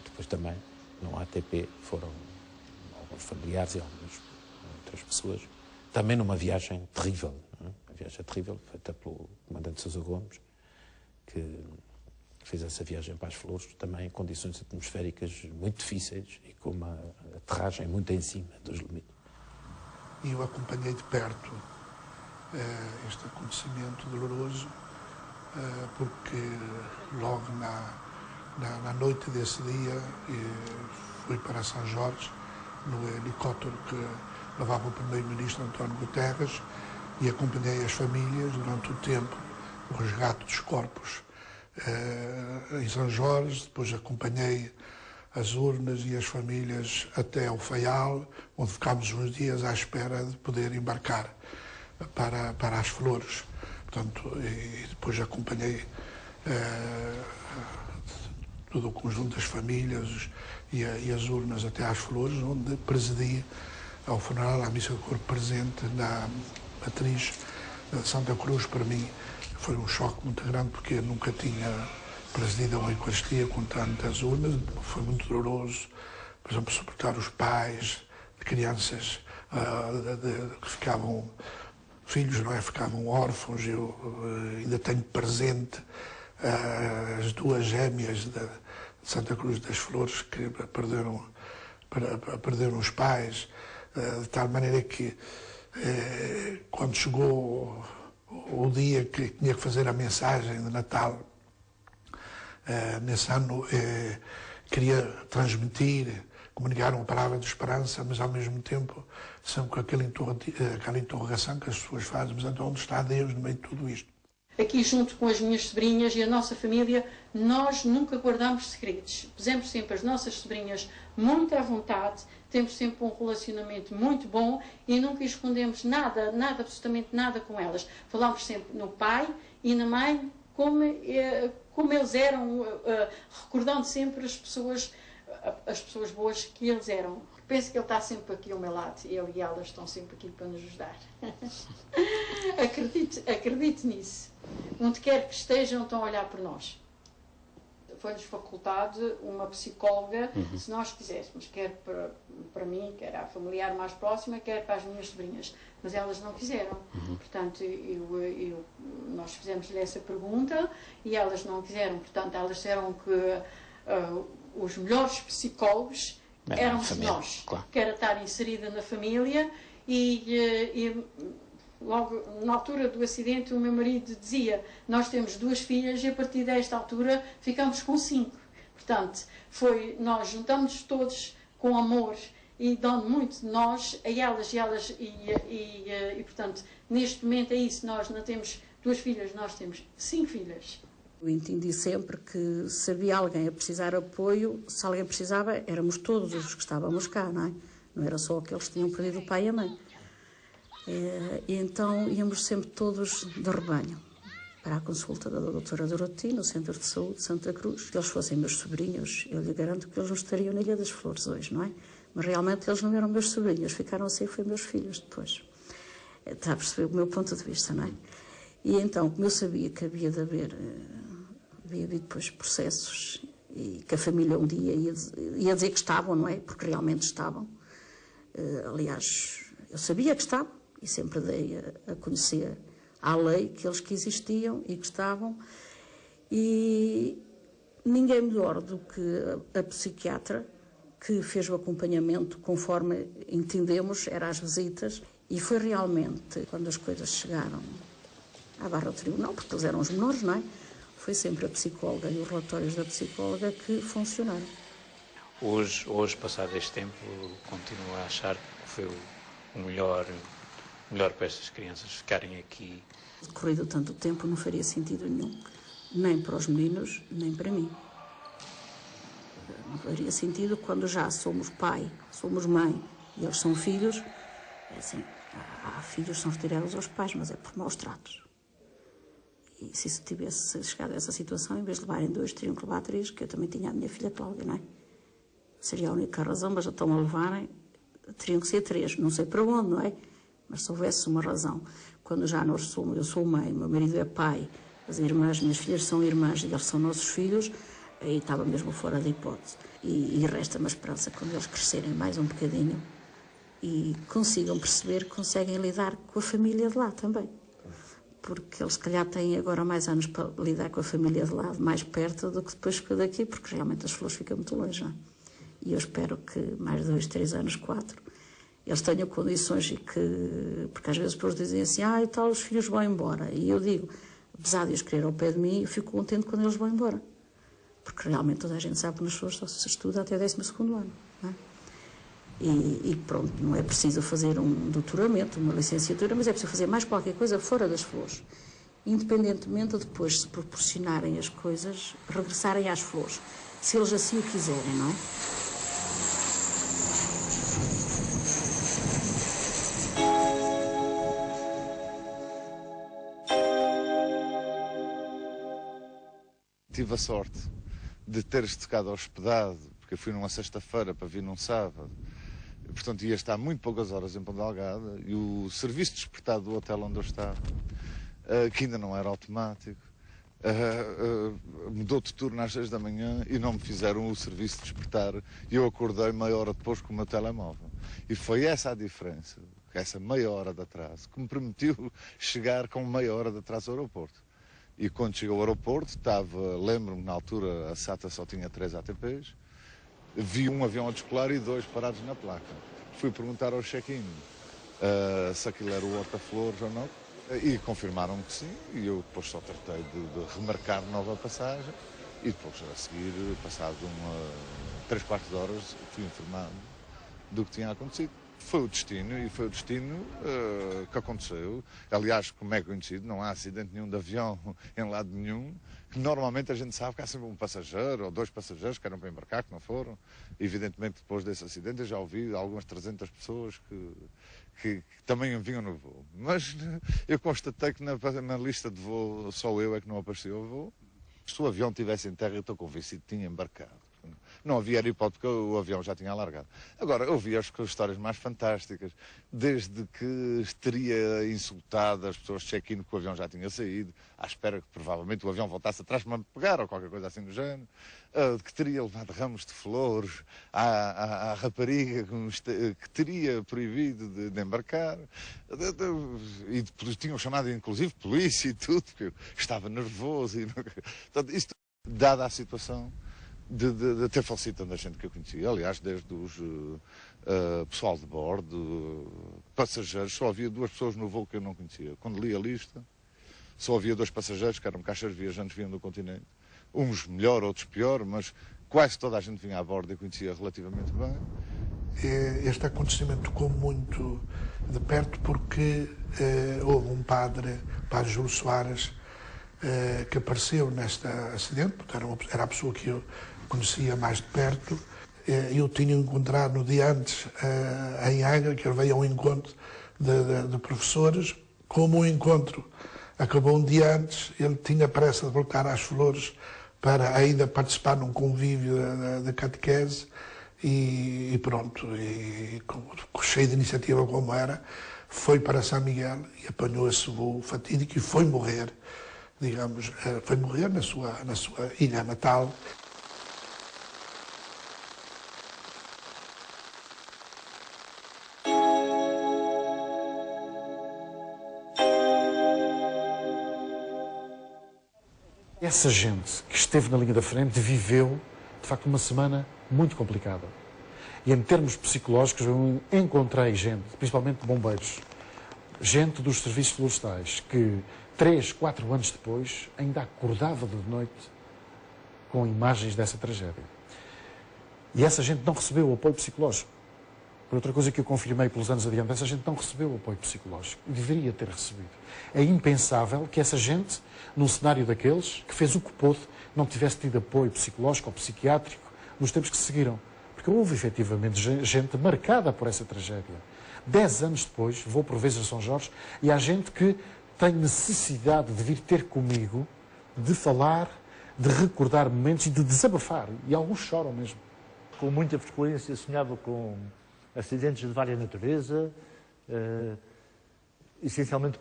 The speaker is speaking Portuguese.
depois também, no ATP, foram alguns familiares e algumas outras pessoas, também numa viagem terrível, uma viagem terrível, feita pelo comandante Sousa Gomes, que fez essa viagem para as Flores, também em condições atmosféricas muito difíceis e com uma aterragem muito em cima dos limites. E eu acompanhei de perto este acontecimento doloroso, porque logo na noite desse dia fui para São Jorge, no helicóptero que levava o primeiro-ministro António Guterres, e acompanhei as famílias durante o tempo, o resgate dos corpos em São Jorge. Depois acompanhei as urnas e as famílias até ao Faial, onde ficámos uns dias à espera de poder embarcar para as Flores. Portanto, e depois acompanhei todo o conjunto das famílias e as urnas até às Flores, onde presidi ao funeral, à missa de corpo presente na matriz de Santa Cruz. Para mim foi um choque muito grande, porque eu nunca tinha presidido a uma Eucaristia com tantas urnas. Foi muito doloroso, por exemplo, suportar os pais de crianças que ficavam, filhos, não é? Ficavam órfãos. Eu ainda tenho presente as duas gêmeas de Santa Cruz das Flores que perderam os pais, de tal maneira que quando chegou o dia que tinha que fazer a mensagem de Natal, nesse ano, queria transmitir, comunicar uma palavra de esperança, mas ao mesmo tempo sempre com aquela interrogação que as pessoas fazem: mas então onde está Deus no meio de tudo isto? Aqui, junto com as minhas sobrinhas e a nossa família, nós nunca guardamos segredos. Pusemos sempre as nossas sobrinhas muito à vontade, temos sempre um relacionamento muito bom e nunca escondemos nada, absolutamente nada com elas. Falamos sempre no pai e na mãe, como eles eram, recordando sempre as pessoas boas que eles eram. Penso que ele está sempre aqui ao meu lado, ele e elas estão sempre aqui para nos ajudar. Acredite nisso. Onde quer que estejam, estão a olhar por nós. Foi-nos facultado uma psicóloga, se nós quiséssemos, quer para mim, quer à familiar mais próxima, quer para as minhas sobrinhas. Mas elas não quiseram. Portanto, nós fizemos-lhe essa pergunta e elas não quiseram. Portanto, elas disseram que os melhores psicólogos éramos nós, claro, que era estar inserida na família e logo na altura do acidente o meu marido dizia: nós temos 2 filhas e a partir desta altura ficamos com 5. Portanto, nós juntamos todos com amor e dando muito de nós a elas e portanto, neste momento é isso, nós não temos 2 filhas, nós temos 5 filhas. Eu entendi sempre que se havia alguém a precisar de apoio, se alguém precisava, éramos todos os que estávamos cá, não é? Não era só aqueles que tinham perdido o pai e a mãe. E então íamos sempre todos de rebanho para a consulta da doutora Doroti, no Centro de Saúde de Santa Cruz. Se eles fossem meus sobrinhos, eu lhe garanto que eles não estariam na Ilha das Flores hoje, não é? Mas realmente eles não eram meus sobrinhos, ficaram a ser, foi meus filhos depois. Está a perceber o meu ponto de vista, não é? E então, como eu sabia que havia haver depois processos e que a família um dia ia dizer que estavam, não é? Porque realmente estavam. Aliás, eu sabia que estavam e sempre dei a conhecer à lei que eles que existiam e que estavam. E ninguém melhor do que a psiquiatra que fez o acompanhamento conforme entendemos, era as visitas, e foi realmente quando as coisas chegaram à barra do tribunal, porque eles eram os menores, não é? Foi sempre a psicóloga e os relatórios da psicóloga que funcionaram. Hoje, passado este tempo, continuo a achar que foi o melhor para estas crianças ficarem aqui. Decorrido tanto tempo, não faria sentido nenhum, nem para os meninos, nem para mim. Não faria sentido quando já somos pai, somos mãe e eles são filhos. É assim, há filhos que são retirados aos pais, mas é por maus tratos. E se isso tivesse chegado a essa situação, em vez de levarem 2, teriam que levar 3, que eu também tinha a minha filha Cláudia, não é? Seria a única razão, mas já estão a levarem, teriam que ser 3, não sei para onde, não é? Mas se houvesse uma razão, quando já eu sou mãe, meu marido é pai, as minhas filhas são irmãs e eles são nossos filhos, Aí estava mesmo fora da hipótese. E resta-me a esperança quando eles crescerem mais um bocadinho e consigam perceber que conseguem lidar com a família de lá também. Porque eles, se calhar, têm agora mais anos para lidar com a família de lá, mais perto do que depois daqui, porque realmente as Flores ficam muito longe, não é? E eu espero que mais 2, 3 anos, 4, eles tenham condições e que... Porque às vezes depois dizem assim, e tal, os filhos vão embora. E eu digo, apesar de eles quererem ao pé de mim, eu fico contente quando eles vão embora. Porque realmente toda a gente sabe que nas Flores só se estuda até o 12º ano, não é? E pronto, não é preciso fazer um doutoramento, uma licenciatura, mas é preciso fazer mais qualquer coisa fora das Flores. Independentemente de depois se proporcionarem as coisas, regressarem às Flores, se eles assim o quiserem, não é? Tive a sorte de ter estado hospedado, porque eu fui numa sexta-feira para vir num sábado. Portanto, ia estar muito poucas horas em Ponta Delgada e o serviço de despertar do hotel onde eu estava, que ainda não era automático, mudou de turno às 6 da manhã e não me fizeram o serviço de despertar e eu acordei meia hora depois com o meu telemóvel. E foi essa a diferença, essa meia hora de atraso, que me permitiu chegar com meia hora de atraso ao aeroporto. E quando cheguei ao aeroporto, lembro-me na altura a SATA só tinha 3 ATPs, vi um avião a descolar e 2 parados na placa. Fui perguntar ao check-in se aquilo era o Horta Flores ou não, e confirmaram que sim, e eu depois só tratei de remarcar nova passagem, e depois a seguir, passado 3/4 de horas, fui informado do que tinha acontecido. Foi o destino, e foi o destino que aconteceu. Aliás, como é conhecido, não há acidente nenhum de avião em lado nenhum, que normalmente a gente sabe que há sempre um passageiro ou 2 passageiros que eram para embarcar, que não foram. Evidentemente, depois desse acidente, eu já ouvi algumas 300 pessoas que também vinham no voo. Mas eu constatei que na lista de voo só eu é que não apareceu o voo. Se o avião estivesse em terra, eu estou convencido que tinha embarcado. Não havia hipótese, porque o avião já tinha alargado. Agora, eu vi as histórias mais fantásticas, desde que teria insultado as pessoas de check-in que o avião já tinha saído, à espera que provavelmente o avião voltasse atrás para me pegar, ou qualquer coisa assim do género, que teria levado ramos de flores à rapariga que teria proibido de embarcar, e tinham chamado inclusive polícia e tudo, porque eu estava nervoso. Portanto, isto, dada a situação, de ter falecido tanta gente que eu conhecia, aliás, desde os pessoal de bordo, passageiros, só havia 2 pessoas no voo que eu não conhecia. Quando li a lista, só havia 2 passageiros, que eram caixas viajantes, vinham do continente. Uns melhor, outros pior, mas quase toda a gente vinha a bordo e conhecia relativamente bem. Este acontecimento tocou muito de perto porque houve um padre Júlio Soares, que apareceu neste acidente, porque era a pessoa que eu conhecia mais de perto. Eu tinha encontrado no dia antes em Angra, que ele veio a um encontro de professores. Como o encontro acabou um dia antes, ele tinha pressa de voltar às Flores para ainda participar num convívio da catequese e pronto, e cheio de iniciativa como era, foi para São Miguel e apanhou esse voo fatídico e foi morrer, digamos, foi morrer na sua ilha natal. Essa gente que esteve na linha da frente viveu, de facto, uma semana muito complicada. E em termos psicológicos, eu encontrei gente, principalmente bombeiros, gente dos serviços florestais, que 3, 4 anos depois ainda acordava de noite com imagens dessa tragédia. E essa gente não recebeu o apoio psicológico. Por outra coisa que eu confirmei pelos anos adiante, essa gente não recebeu o apoio psicológico. E deveria ter recebido. É impensável que essa gente, num cenário daqueles, que fez o que pôde, não tivesse tido apoio psicológico ou psiquiátrico nos tempos que se seguiram. Porque houve, efetivamente, gente marcada por essa tragédia. 10 anos depois, vou por vezes a São Jorge, e há gente que tem necessidade de vir ter comigo, de falar, de recordar momentos e de desabafar. E alguns choram mesmo. Com muita frequência sonhava com acidentes de várias natureza, essencialmente